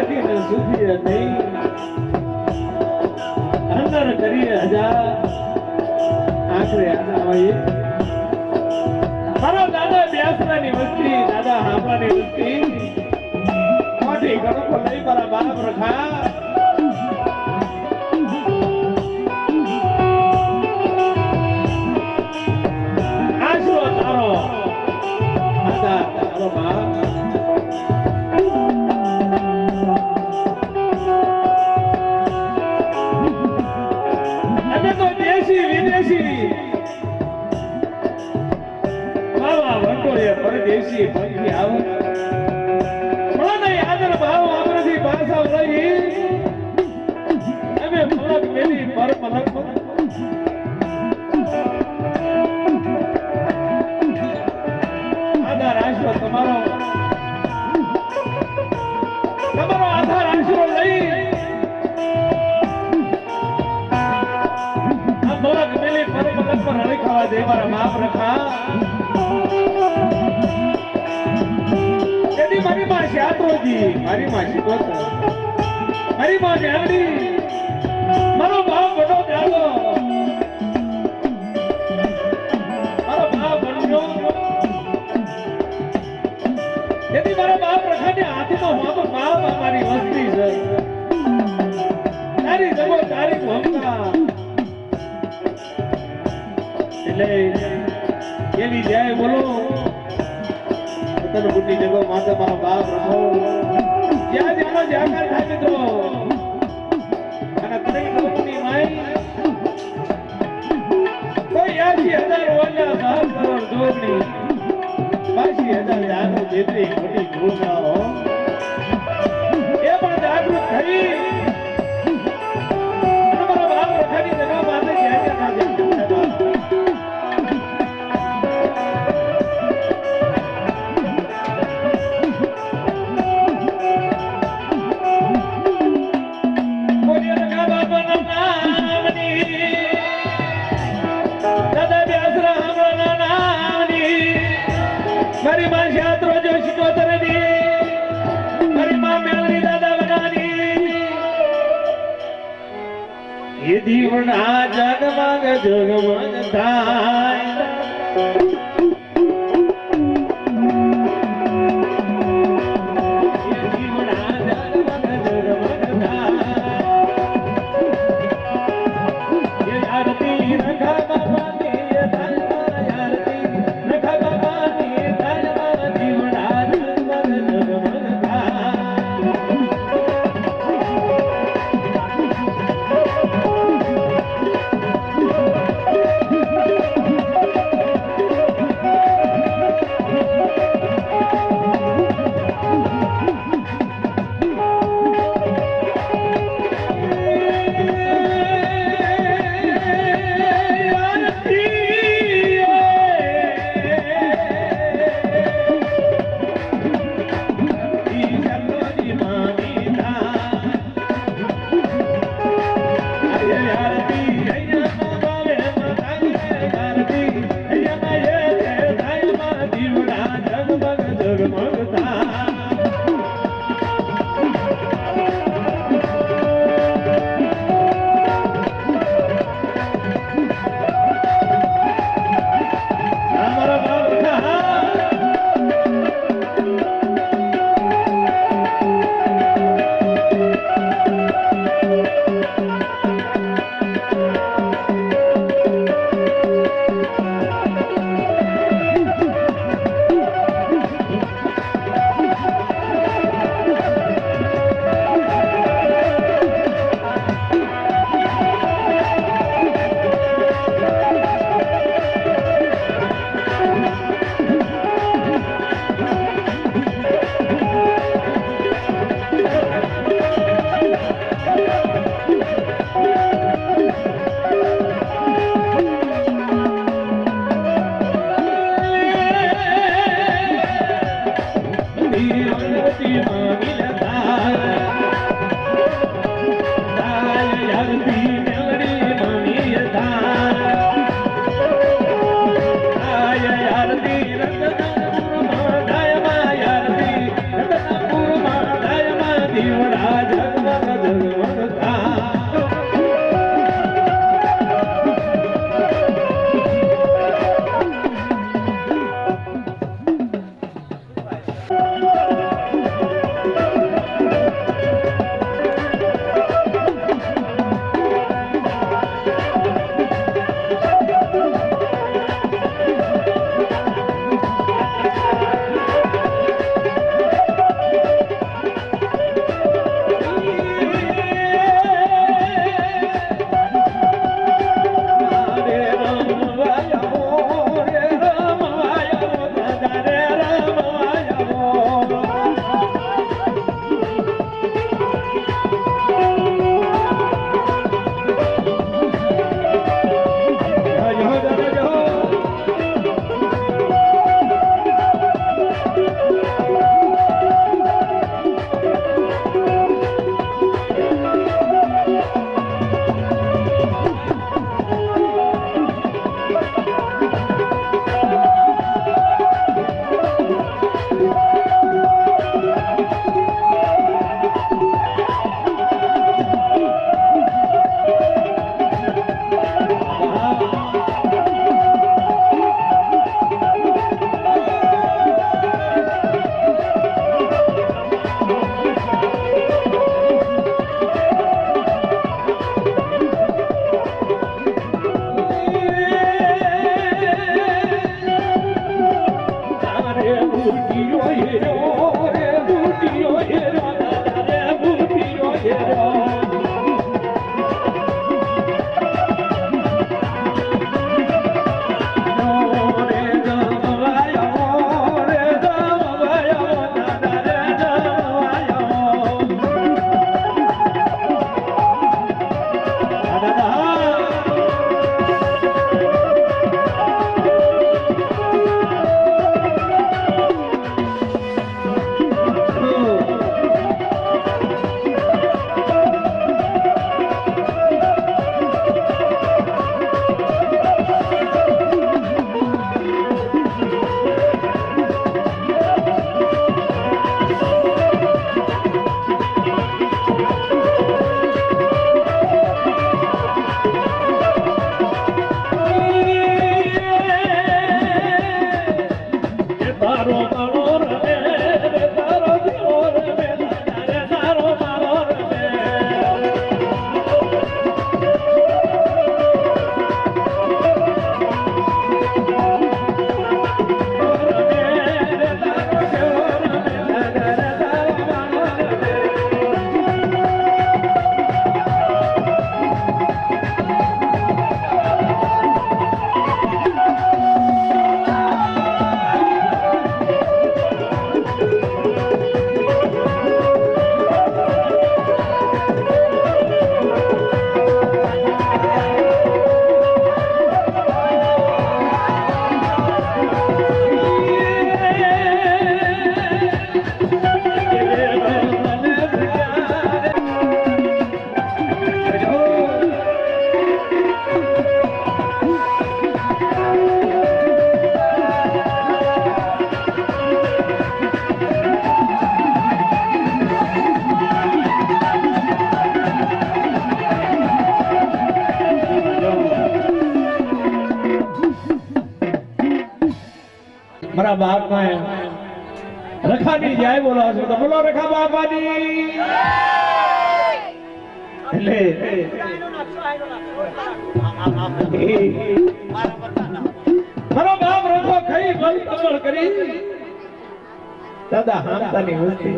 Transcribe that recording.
જાગીને સુધીએ નહીં અંદર કરીએ હજાર આખરે આના હોય મારો દાદા બ્યાસરાની વસ્તી દાદા હાંભળાની વસ્તી મોટી ગણકો લઈ મારા બાપ રખા આશરો તારો દાદા તારો બાપ પરદેશી પંખી આવો મને યાદર ભાવ આમરથી પાછા રહી અમે ફરક મેલી પર મલક આધાર આશરો તમારો આધાર આશરો લઈ આ મલક મેલી પર મલક પર હળી ખાવા દે મારા બાપ રખા મારી માં શાત્રોજી મારી માં શિકોતર મારી માં મેલડી મારો બાપ બડો જાગો મારો બાપ બન્યો જેથી મારા બાપ રખાને હાથમાં બાપ અમારી વસ્તી છે તારી જગો તારી ભમતા એટલે એવી જય બોલો બુદ્ધિ જગો માથે મારો બાપ રહો જ્યાં જેનો જાકાર થાય મિત્રો અને દરેક લોકોની માઈ કોઈ 80,000 ઓલા 10 કરોડ જોગણી 82,000 જાનો જેટલી મોટી ઘોષણા હો એ પણ જાગૃત થઈ મારા બાપ રખાની જગો માથે જ્યાં જ્યાં મારી માં શાત્રો જો શિકોતર ની મારી માં મેલડી દાદા બનાની એ દીવના જગમગ જગમગ થાય મારા બાપને રખાની જાય બોલો છો તો બોલો રખા બાપાની એટલે મારો બાપ રખો ખાઈ ગલ કમળ કરી દાદા હામતાની વસ્તી